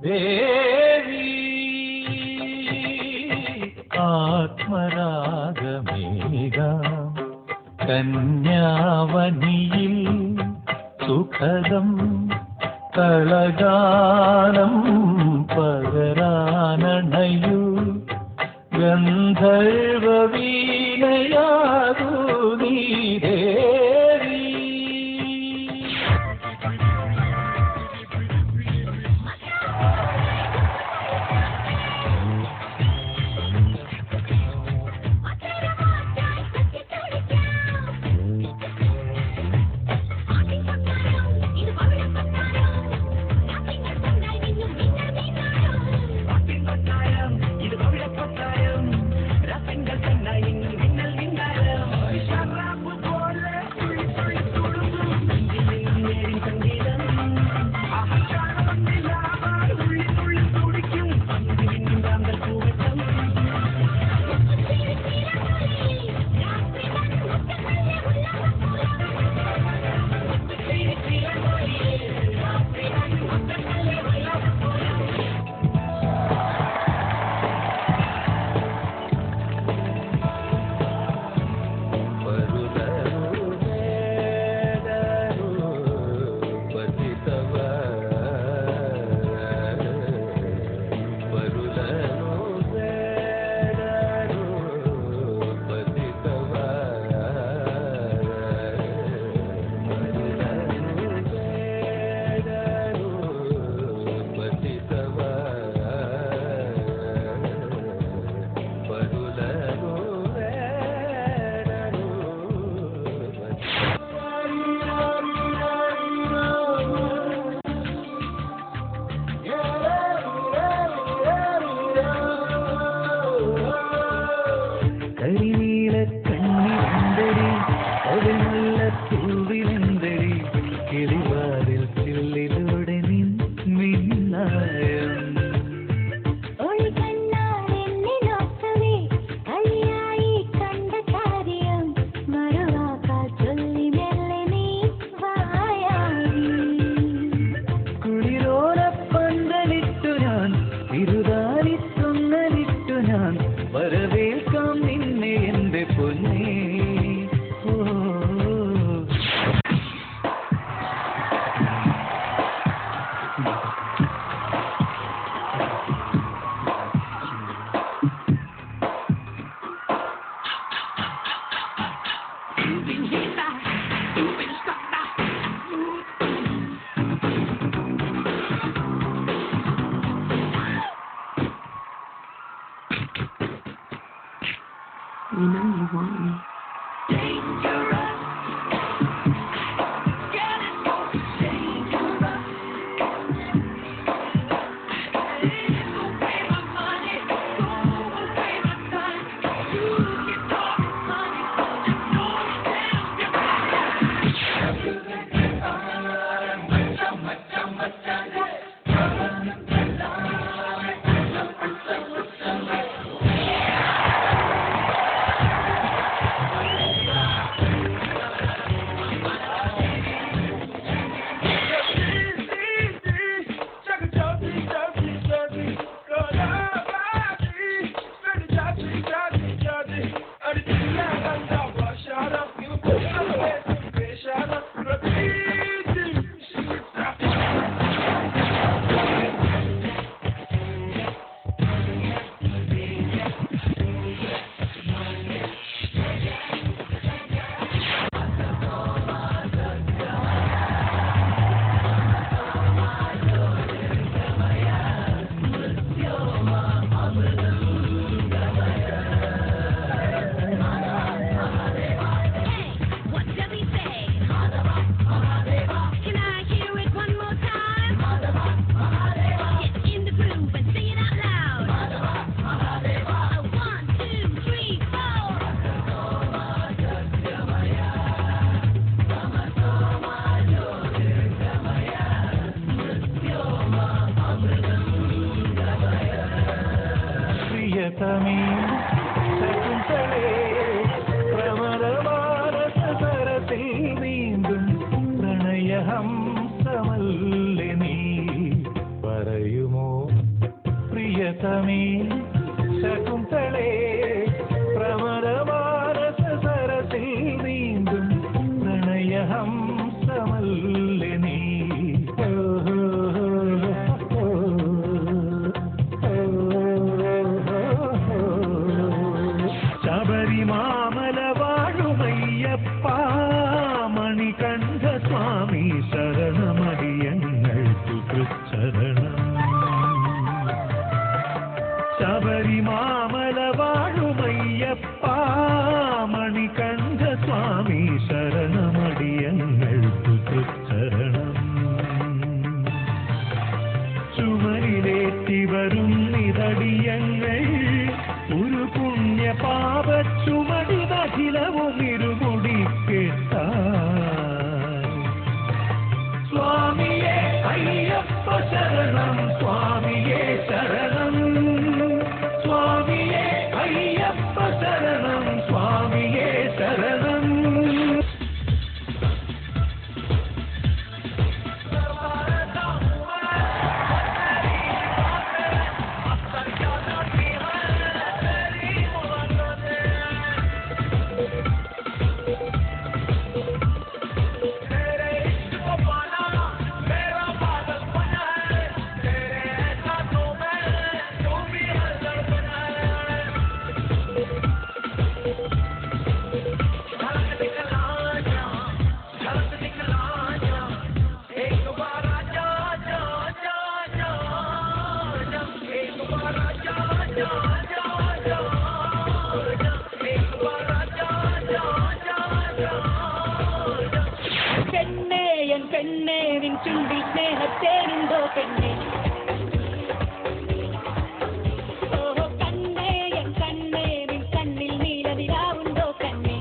ദേവി ആത്മരാഗമേകാം കന്യാവനിയിൽ സുഖദം കളഗാനം പകരാനണയൂ ഗന്ധർവവീണയാകൂ നീ ദേവി. You know you want me. പ്രണയഹംസമല്ലേ നീ പറയുമോ പ്രിയതമേ ശകുന്തളേ പ്രമരമാനസ സരസിൽ നീന്തും പ്രണയഹംസമല്ലേ നീ ശബരിമാമല വാഴുമയ്യപ്പ മണികണ്ഠ സ്വാമി ശരണമടിയങ്ങൾക്കു തൃച്ചരണം ശബരിമാമല വാഴുമയ്യപ്പ മണികണ്ഠ സ്വാമി ശരണമടിയങ്ങൾക്കു തൃച്ചരണം ചുമരിലേറ്റി വരും നിതടിയങ്ങൾ ഒരു പുണ്യ പാപ ചുമടിതഖിലവും ഇരുമുടി കേട്ട സ്വാമിയേ അയ്യപ്പ ശരണം സ്വാമിയേ ശരണം സ്വാമിയേ അയ്യപ്പ ശരണം സ്വാമിയേ ശരണം പെണ്ണേ നിൻ ചുണ്ടിൽ സ്നേഹത്തേനുണ്ടോ പെണ്ണേ ഓഹോ കണ്ണേ എൻ കണ്ണേ നിൻ കണ്ണിൽ നീലനിലാവുണ്ടോ കണ്ണേ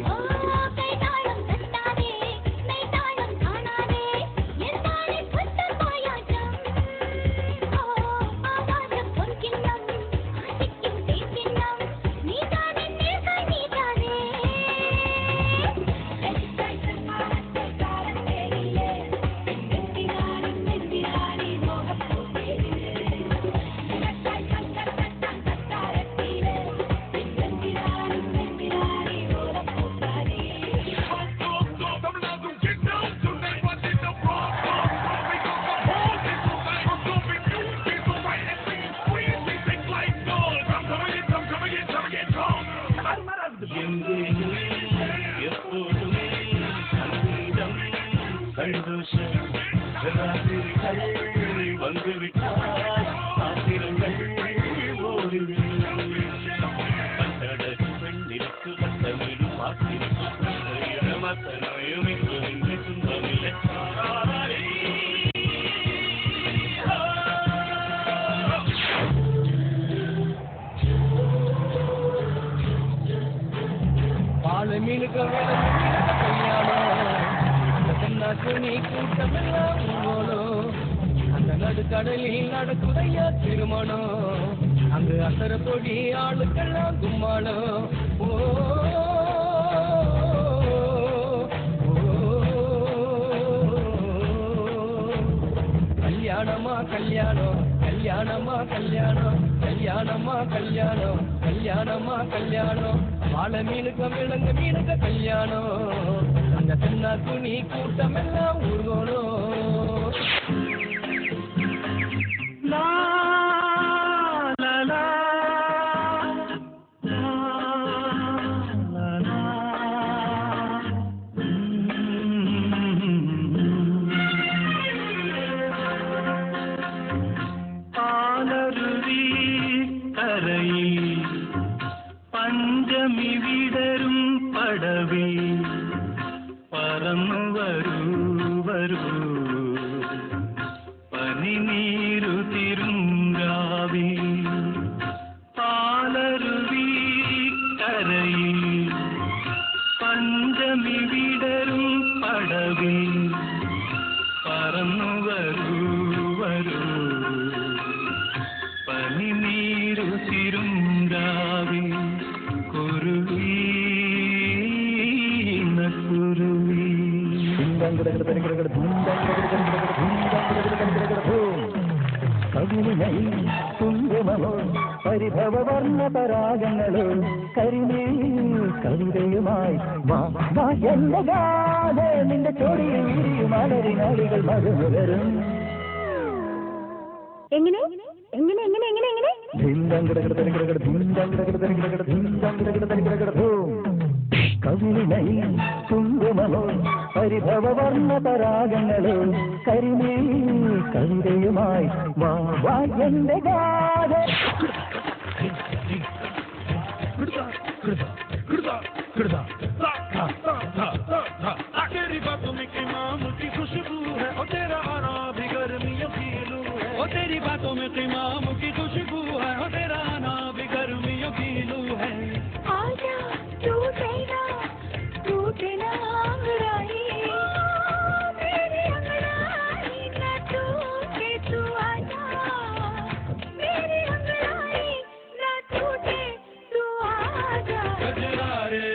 ഓ കൈതാളം തട്ടാതെ നെയ്താളം കാണാതെ എന്താണ് കുത്തപ്പായാട്ടം ഓ ആകാശം പൊൻകിണ്ണം ആശിക്കും തീക്കിണ്ണം നീതാനെ നീതാനെ கடலில் நடக்குதையா திருமணம் அங்கு அசர பொடி ஆளுக்கெல்லாம் கும்மாளம் ஓ கல்யாணமா கல்யாணம் கல்யாணமா கல்யாணம் கல்யாணமா கல்யாணம் கல்யாணமா கல்யாணம் வாழை மீனுக்க விலங்கு மீனுக்க கல்யாணம் அந்த சின்ன துணி கூட்டம் எல்லாம் ஊர்கோணும் la la la la la la Palaruvi കരയിൽ പഞ്ചമി വിടരും പടവിൽ പറന്നു വരൂ വരൂ പനിനീരു തിരുങ്കാവിൽ പാലരുവി കരയിൽ പഞ്ചമി വിടരും പടവിൽ പറന്നു വരൂ വരൂ പനിനീരു തിരുങ്കാവിൽ കുരുവി കുരുവി പരിഭവവർണ്ണ പരാഗങ്ങളോ കരിമീൻ കവിതയുമായി വാ എന്റെ ഗാഥ നിന്റെ ചോടിയിൽ വിരിയും മലരിനാളികൾ മധുമുകരും. എങ്ങനെ എങ്ങനെ എങ്ങനെ എങ്ങനെ എങ്ങനെ കവിളിനൈ കുങ്കുമമോ പരിഭവവർണ്ണ പരാഗങ്ങളോ കരിമീൻ കവിതയുമായി വാ എന്റെ ഗാഥ. तेरी बातों में क़िमाम की खुशबू है और तेरा आना भी गर्मियों की लू है. और तेरी बातों में क़िमाम की खुशबू है और तेरा आना भी गर्मियों की लू है. आजा टूटे ना अंगड़ाई मेरी अंगड़ाई ना टूटे तू आजा मेरी अंगड़ाई ना टूटे तू आजा. गजरा रे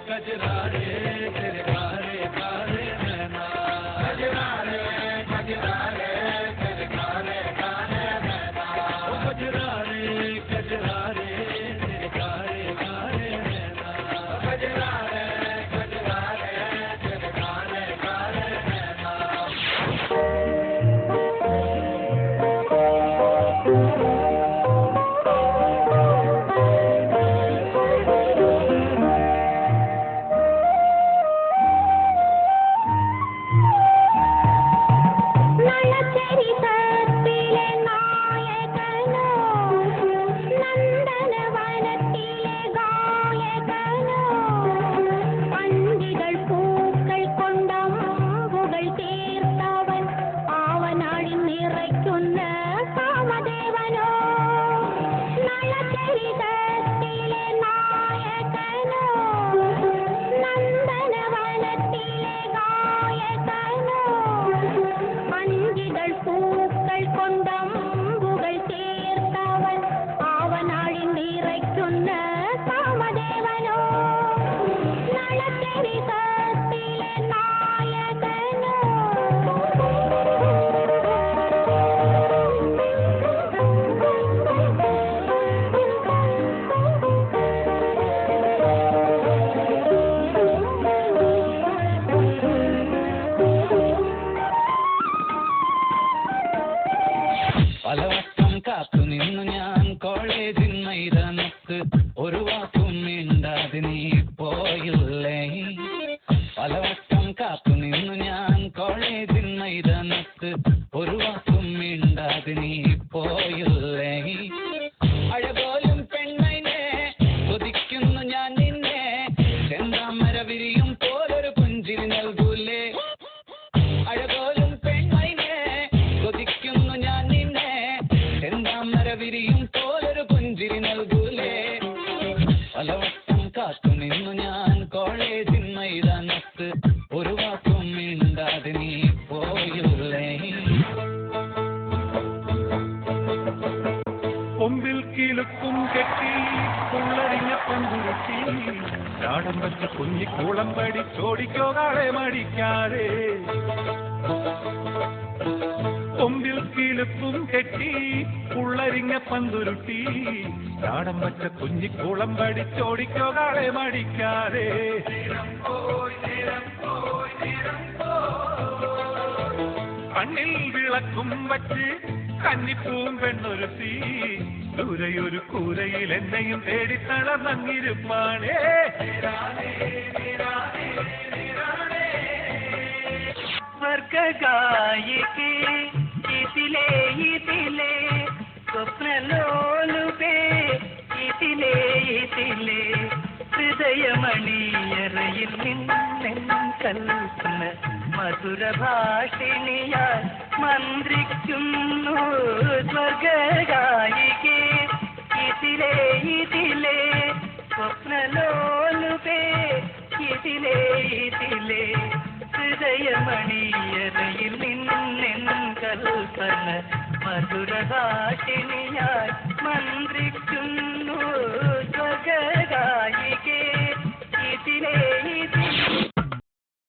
गजरा रे तेरे कारे कारे नैना. गजरा रे तेरे कारे कारे नैना. ओ गजरा रे तेरे कारे कारे नैना. गजरा रे तेरे कारे कारे नैना. പലവട്ടം കാത്തു നിന്നു ഞാൻ കോളേജിൻ മൈതാനത്ത് ഒരു വാക്കും മിണ്ടാതെ നീ പോയില്ലേ. പലവട്ടം കാത്തു നിന്നു ഞാൻ കോളേജിൻ മൈതാനത്ത് ഒരു വാക്കും മിണ്ടാതെ നീ പോയില്ലേ. അഴപോലും പെണ്ണൈനെ കൊതിക്കുന്നു ഞാൻ നിന്നെ ചെന്താമര വിരിയും പോലൊരു പുഞ്ചിരി നൽകൂലേ. അഴപോലും പെണ്ണൈനെ കൊതിക്കുന്നു ഞാൻ നിന്നെ ചെന്താമര വിരിയും പോലൊരു പുഞ്ചിരി നൽകൂലേ. പലവട്ടം കാത്തു നിന്നു ഞാൻ കോളേജിൻ മൈതാനത്ത് ഒരു വാക്കും മിണ്ടാതെ നീ പോയില്ലേ. കൊമ്പിൽ കിലുക്കും കെട്ടി കുള്ളറിഞ്ഞ പന്തുരുട്ടി ചാടം വെച്ച കുഞ്ഞിക്കൂളം പടി ചോടിക്കോ കാളെ മടിക്കാതെ. കൊമ്പിൽ കിലുക്കും കെട്ടി കുള്ളരിഞ്ഞ പന്തുരുട്ടി ചാടം വെച്ച കുഞ്ഞിക്കൂളം പടി ചോടിക്കോ കാളെ മടിക്കാതെ. കണ്ണിൽ വിളക്കും വച്ച് കന്നിപ്പൂം പെണ്ണൊരുത്തി ദൂരെയൊരു കൂരയിൽ എന്നെയും തേടി തളർന്നിരുപ്പാണേ. സ്വർഗായികേ ഇതിലേ ഇതിലേ സ്വപ്നലോലുപേ ഇതിലേ ഇതിലേ ഹൃദയമണിയറയിൽ നിന്നെൻ കൽപ്പന മധുരഭാഷിണിയാൽ മന്ത്രിക്കുന്നു. സ്വർഗായികേ ഇതിലേ ഇതിലേ സ്വപ്നലോലുപേ ഇതിലേ ഇതിലേ ഹൃദയമണിയറയിൽ നിന്നെൻ കൽപ്പന മധുരഭാഷിണിയാൽ മന്ത്രിക്കുന്നു.